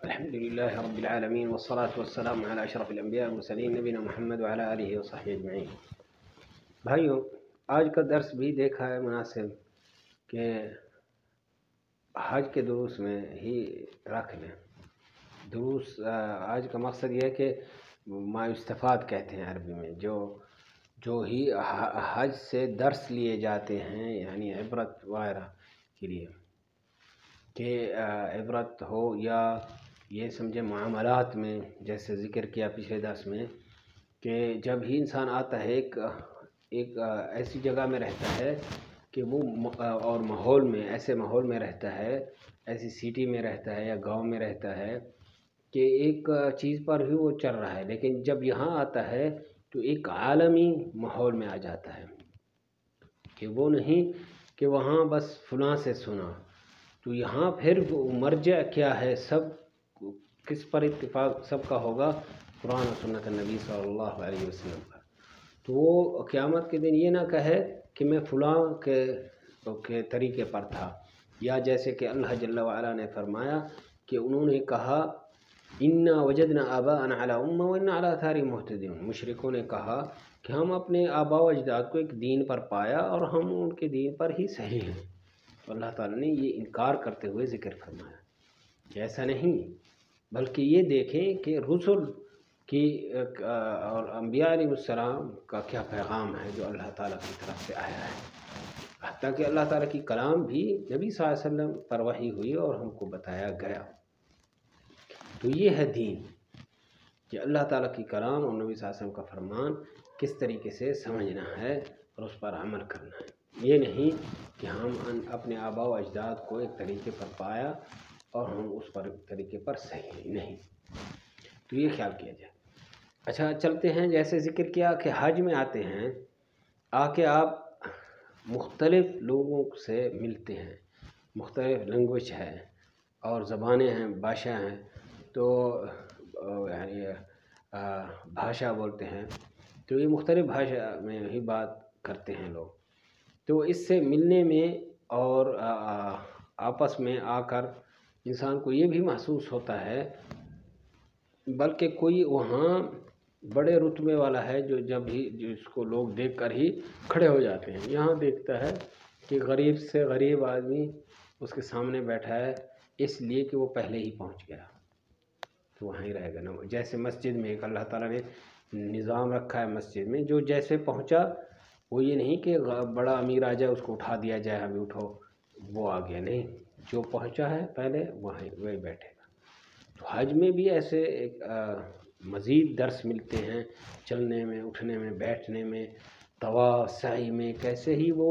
الحمد لله رب العالمين والصلاة والسلام على أشرف الأنبياء والمرسلين نبينا محمد وعلى آله وصحبه أجمعين۔ بھائیوں، آج کا درس بھی دیکھا ہے مناسب کہ حج کے دروس میں ہی رکھ لیں۔ دروس آج کا مقصد یہ ہے کہ ما یستفاد کہتے ہیں عربی میں، جو ہی حج سے درس لیے جاتے ہیں، یعنی عبرت وغیرہ کے لیے، کہ عبرت ہو یا یہ سمجھے معاملات میں، جیسے ذکر کیا پچھلے درس میں کہ جب ہی انسان آتا ہے ایک ایسی جگہ میں رہتا ہے کہ وہ اور ماحول میں، ایسے ماحول میں رہتا ہے، ایسی سٹی میں رہتا ہے یا گاؤں میں رہتا ہے کہ ایک چیز پر ہی وہ چل رہا ہے، لیکن جب یہاں آتا ہے تو ایک عالمی ماحول میں آ جاتا ہے کہ وہ نہیں کہ وہاں بس فلاں سے سنا، تو یہاں پھر مرجع کیا ہے، سب کس پر اتفاق سب کا ہوگا؟ قرآن و سنت نبی صلی اللہ علیہ وسلم پر۔ تو وہ قیامت کے دن یہ نہ کہے کہ میں فلاں کے طریقے پر تھا، یا جیسے کہ اللہ جل وعلا نے فرمایا کہ انہوں نے کہا انا وجدنا آباءنا علی امہ وانا علی آثارہم مہتدون، مشرکوں نے کہا کہ ہم اپنے آباء و اجداد کو ایک دین پر پایا اور ہم ان کے دین پر ہی صحیح ہیں۔ اللہ تعالیٰ نے یہ انکار کرتے ہوئے ذکر فرمایا کہ ایسا نہیں، بلکہ یہ دیکھیں کہ رسل کی اور انبیاء علیہ السلام کا کیا پیغام ہے جو اللہ تعالیٰ کی طرف سے آیا ہے، حتیٰ کہ اللہ تعالیٰ کی کلام بھی نبی صلی اللہ علیہ وسلم پر وحی ہوئی اور ہم کو بتایا گیا۔ تو یہ ہے دین کہ اللہ تعالیٰ کی کلام اور نبی صلی اللہ علیہ وسلم کا فرمان کس طریقے سے سمجھنا ہے اور اس پر عمل کرنا ہے۔ یہ نہیں کہ ہم اپنے آباء و اجداد کو ایک طریقے پر پایا اور ہم اس پر طریقے پر صحیح نہیں، تو یہ خیال کیا جائے۔ اچھا چلتے ہیں، جیسے ذکر کیا کہ حج میں آتے ہیں، آ کے آپ مختلف لوگوں سے ملتے ہیں، مختلف لینگویج ہے اور زبانیں ہیں، بھاشا ہیں، تو یعنی بھاشا بولتے ہیں، تو یہ مختلف بھاشا میں ہی بات کرتے ہیں لوگ، تو اس سے ملنے میں اور آپس میں آ کر انسان کو یہ بھی محسوس ہوتا ہے، بلکہ کوئی وہاں بڑے رتبے والا ہے جو جب ہی جس کو لوگ دیکھ کر ہی کھڑے ہو جاتے ہیں، یہاں دیکھتا ہے کہ غریب سے غریب آدمی اس کے سامنے بیٹھا ہے اس لیے کہ وہ پہلے ہی پہنچ گیا تو وہیں رہے گا نا۔ جیسے مسجد میں ایک اللہ تعالیٰ نے نظام رکھا ہے، مسجد میں جو جیسے پہنچا، وہ یہ نہیں کہ بڑا امیر آ جائے اس کو اٹھا دیا جائے، ابھی اٹھو وہ آ گیا، نہیں، جو پہنچا ہے پہلے وہی بیٹھے گا۔ تو حج میں بھی ایسے ایک مزید درس ملتے ہیں، چلنے میں، اٹھنے میں، بیٹھنے میں، طواف سعی میں، کیسے ہی وہ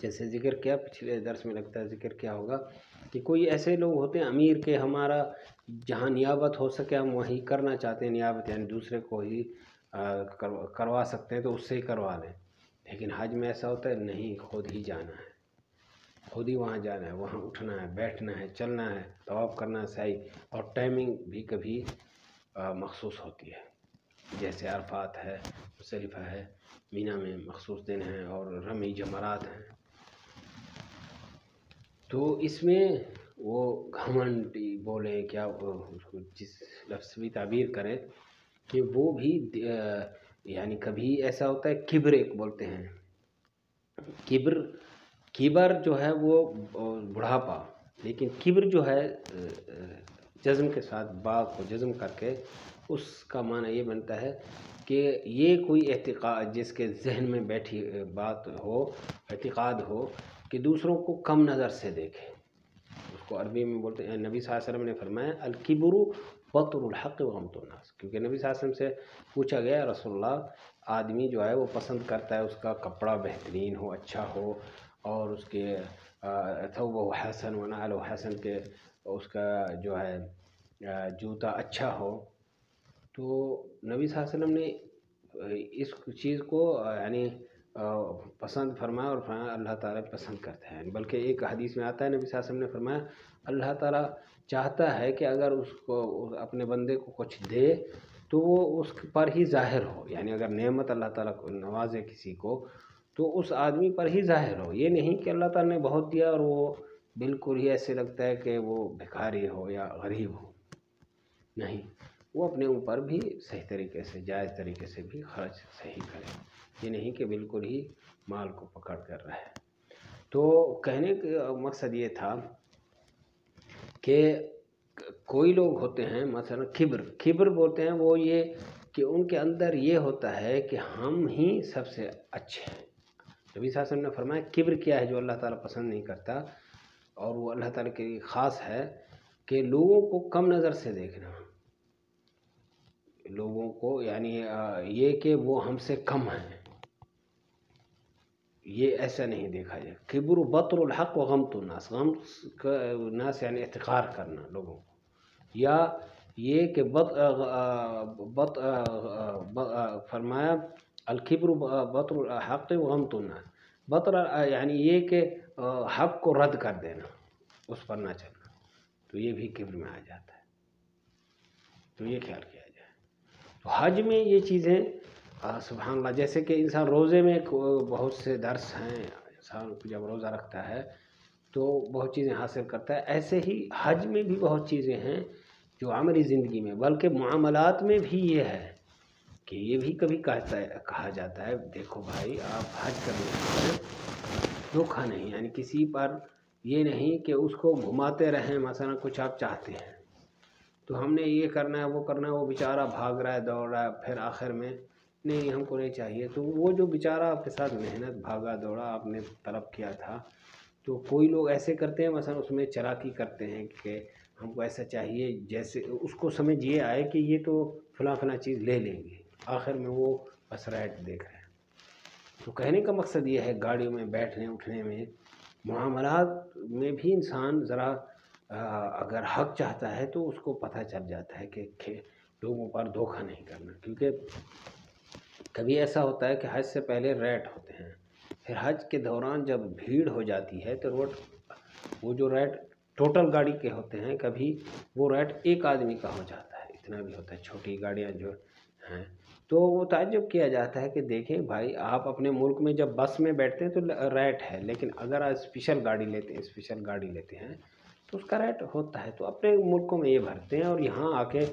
جیسے ذکر کیا پچھلے درس میں، لگتا ہے ذکر کیا ہوگا کہ کوئی ایسے لوگ ہوتے ہیں امیر کے، ہمارا جہاں نیابت ہو سکے ہم وہیں کرنا چاہتے ہیں، نیابت یعنی دوسرے کو ہی کروا سکتے ہیں تو اس سے ہی کروا لیں، لیکن حج میں ایسا ہوتا ہے نہیں، خود ہی جانا ہے، خود ہی وہاں جانا ہے، وہاں اٹھنا ہے، بیٹھنا ہے، چلنا ہے، طواف کرنا ہے، سعی، اور ٹائمنگ بھی کبھی مخصوص ہوتی ہے، جیسے عرفات ہے، مزدلفہ ہے، مینا میں مخصوص دن ہیں، اور رمی جمرات ہیں، تو اس میں وہ گھمنڈی بولیں کیا اس کو جس لفظ بھی تعبیر کریں کہ وہ بھی یعنی کبھی ایسا ہوتا ہے کبر ایک بولتے ہیں، کبر جو ہے وہ بڑھاپا، لیکن کبر جو ہے جزم کے ساتھ، با کو جزم کر کے اس کا معنی یہ بنتا ہے کہ یہ کوئی اعتقاد جس کے ذہن میں بیٹھی بات ہو، اعتقاد ہو کہ دوسروں کو کم نظر سے دیکھے، اس کو عربی میں بولتے ہیں۔ نبی صلی اللہ علیہ وسلم نے فرمایا الکبر بطر الحق وغمط الناس، کیونکہ نبی صلی اللہ علیہ وسلم سے پوچھا گیا رسول اللہ، آدمی جو ہے وہ پسند کرتا ہے اس کا کپڑا بہترین ہو، اچھا ہو، اور اس کے ثوبہ حسن ونعلہ حسن کے اس کا جو ہے جوتا اچھا ہو، تو نبی صلی اللہ علیہ وسلم نے اس چیز کو یعنی پسند فرمایا، اور فرمایا اللہ تعالیٰ پسند کرتا ہے، بلکہ ایک حدیث میں آتا ہے نبی صلی اللہ علیہ وسلم نے فرمایا اللہ تعالیٰ چاہتا ہے کہ اگر اس کو اپنے بندے کو کچھ دے تو وہ اس پر ہی ظاہر ہو، یعنی اگر نعمت اللہ تعالیٰ کو نوازے کسی کو تو اس آدمی پر ہی ظاہر ہو، یہ نہیں کہ اللہ تعالیٰ نے بہت دیا اور وہ بالکل ہی ایسے لگتا ہے کہ وہ بھکاری ہو یا غریب ہو، نہیں، وہ اپنے اوپر بھی صحیح طریقے سے جائز طریقے سے بھی خرچ صحیح کرے، یہ نہیں کہ بالکل ہی مال کو پکڑ کر رہے۔ تو کہنے کا مقصد یہ تھا کہ کوئی لوگ ہوتے ہیں مثلا کبر بولتے ہیں، وہ یہ کہ ان کے اندر یہ ہوتا ہے کہ ہم ہی سب سے اچھے ہیں۔ نبی صلی اللہ علیہ وسلم نے فرمایا کبر کیا ہے جو اللہ تعالیٰ پسند نہیں کرتا، اور وہ اللہ تعالیٰ کے لیے خاص ہے کہ لوگوں کو کم نظر سے دیکھنا، لوگوں کو یعنی یہ کہ وہ ہم سے کم ہیں، یہ ایسا نہیں دیکھا جائے۔ کبر بطر الحق و غمط الناس، الناس یعنی احتقار کرنا لوگوں کو، یا یہ کہ فرمایا الکبر بطر الحق و غمط الناس، بطر یعنی یہ کہ حق کو رد کر دینا، اس پر نہ چلنا، تو یہ بھی کبر میں آ جاتا ہے، تو یہ خیال کیا جائے۔ تو حج میں یہ چیزیں سبحان اللہ، جیسے کہ انسان روزے میں بہت سے درس ہیں، انسان جب روزہ رکھتا ہے تو بہت چیزیں حاصل کرتا ہے، ایسے ہی حج میں بھی بہت چیزیں ہیں جو عملی زندگی میں بلکہ معاملات میں بھی یہ ہے کہ یہ بھی کبھی کہا جاتا ہے دیکھو بھائی آپ حج کرنے کے بعد دھوکہ نہیں، یعنی کسی پر یہ نہیں کہ اس کو گھماتے رہیں، مثلا کچھ آپ چاہتے ہیں تو ہم نے یہ کرنا ہے وہ کرنا ہے، وہ بیچارہ بھاگ رہا ہے دوڑ رہا ہے، پھر آخر میں نہیں ہم کو نہیں چاہیے، تو وہ جو بیچارہ آپ کے ساتھ محنت بھاگا دوڑا آپ نے طلب کیا تھا، تو کوئی لوگ ایسے کرتے ہیں مثلا اس میں چلاکی کرتے ہیں کہ ہم کو ایسا چاہیے، جیسے اس کو سمجھ یہ آئے کہ یہ تو فلاں فلاں چیز لے لیں گے، آخر میں وہ بس ریٹ دیکھ رہے ہیں۔ تو کہنے کا مقصد یہ ہے گاڑیوں میں بیٹھنے اٹھنے میں، معاملات میں بھی انسان ذرا اگر حق چاہتا ہے تو اس کو پتہ چل جاتا ہے کہ لوگوں پر دھوکہ نہیں کرنا، کیونکہ کبھی ایسا ہوتا ہے کہ حج سے پہلے ریٹ ہوتے ہیں، پھر حج کے دوران جب بھیڑ ہو جاتی ہے تو وہ جو ریٹ ٹوٹل گاڑی کے ہوتے ہیں کبھی وہ ریٹ ایک آدمی کا ہو جاتا ہے، اتنا بھی ہوتا ہے، چھوٹی گاڑیاں جو ہیں تو وہ تعجب کیا جاتا ہے کہ دیکھیں بھائی آپ اپنے ملک میں جب بس میں بیٹھتے ہیں تو ریٹ ہے، لیکن اگر آپ اسپیشل گاڑی لیتے ہیں تو اس کا ریٹ ہوتا ہے، تو اپنے ملکوں میں یہ بھرتے ہیں اور یہاں آ کے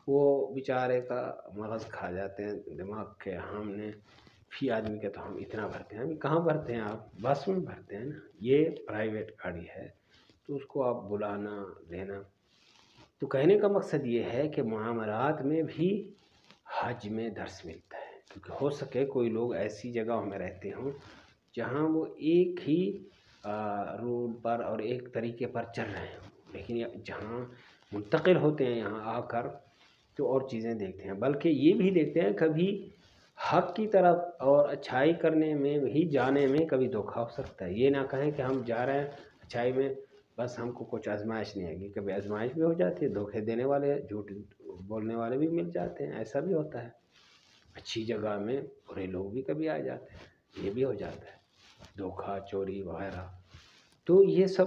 وہ بیچارے کا مغز کھا جاتے ہیں دماغ کے، ہم نے فی آدمی کے تو ہم اتنا بھرتے ہیں، ابھی کہاں بھرتے ہیں آپ بس میں بھرتے ہیں نا، یہ پرائیویٹ گاڑی ہے تو اس کو آپ بلانا دینا۔ تو کہنے کا مقصد یہ ہے کہ معاملات میں بھی حج میں درس ملتا ہے، کیونکہ ہو سکے کوئی لوگ ایسی جگہوں میں رہتے ہوں جہاں وہ ایک ہی رول پر اور ایک طریقے پر چل رہے ہوں، لیکن جہاں منتقل ہوتے ہیں یہاں آ کر تو اور چیزیں دیکھتے ہیں، بلکہ یہ بھی دیکھتے ہیں کبھی حق کی طرف اور اچھائی کرنے میں بھی جانے میں کبھی دھوکہ ہو سکتا ہے، یہ نہ کہیں کہ ہم جا رہے ہیں اچھائی میں بس ہم کو کچھ آزمائش نہیں آئے گی، کبھی آزمائش بھی ہو جاتی ہے، دھوکے دینے والے جھوٹ بولنے والے بھی مل جاتے ہیں، ایسا بھی ہوتا ہے، اچھی جگہ میں برے لوگ بھی کبھی آ جاتے ہیں، یہ بھی ہو جاتا ہے، دھوکہ چوری وغیرہ، تو یہ سب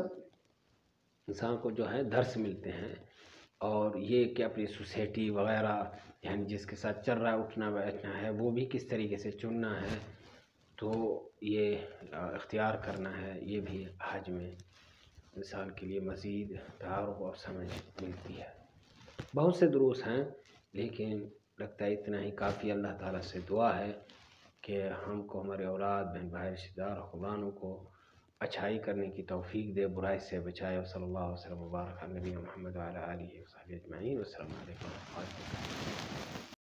انسان کو جو ہے درس ملتے ہیں، اور یہ کہ اپنی سوسائٹی وغیرہ یعنی جس کے ساتھ چل رہا ہے اٹھنا بیٹھنا ہے وہ بھی کس طریقے سے چننا ہے، تو یہ اختیار کرنا ہے، یہ بھی حج میں انسان کے لیے مزید تعارف اور سمجھ ملتی ہے۔ بہت سے دروس ہیں لیکن لگتا ہے اتنا ہی کافی، اللہ تعالیٰ سے دعا ہے کہ ہم کو ہمارے اولاد بہن بھائی رشتہ دار حکمرانوں کو اچھائی کرنے کی توفیق دے، برائی سے بچائے، صلی اللہ علیہ وسلم وبارک علی نبینا محمد وعلی آلہ وصحبہ اجمعین، والسلام علیکم ورحمۃ اللہ۔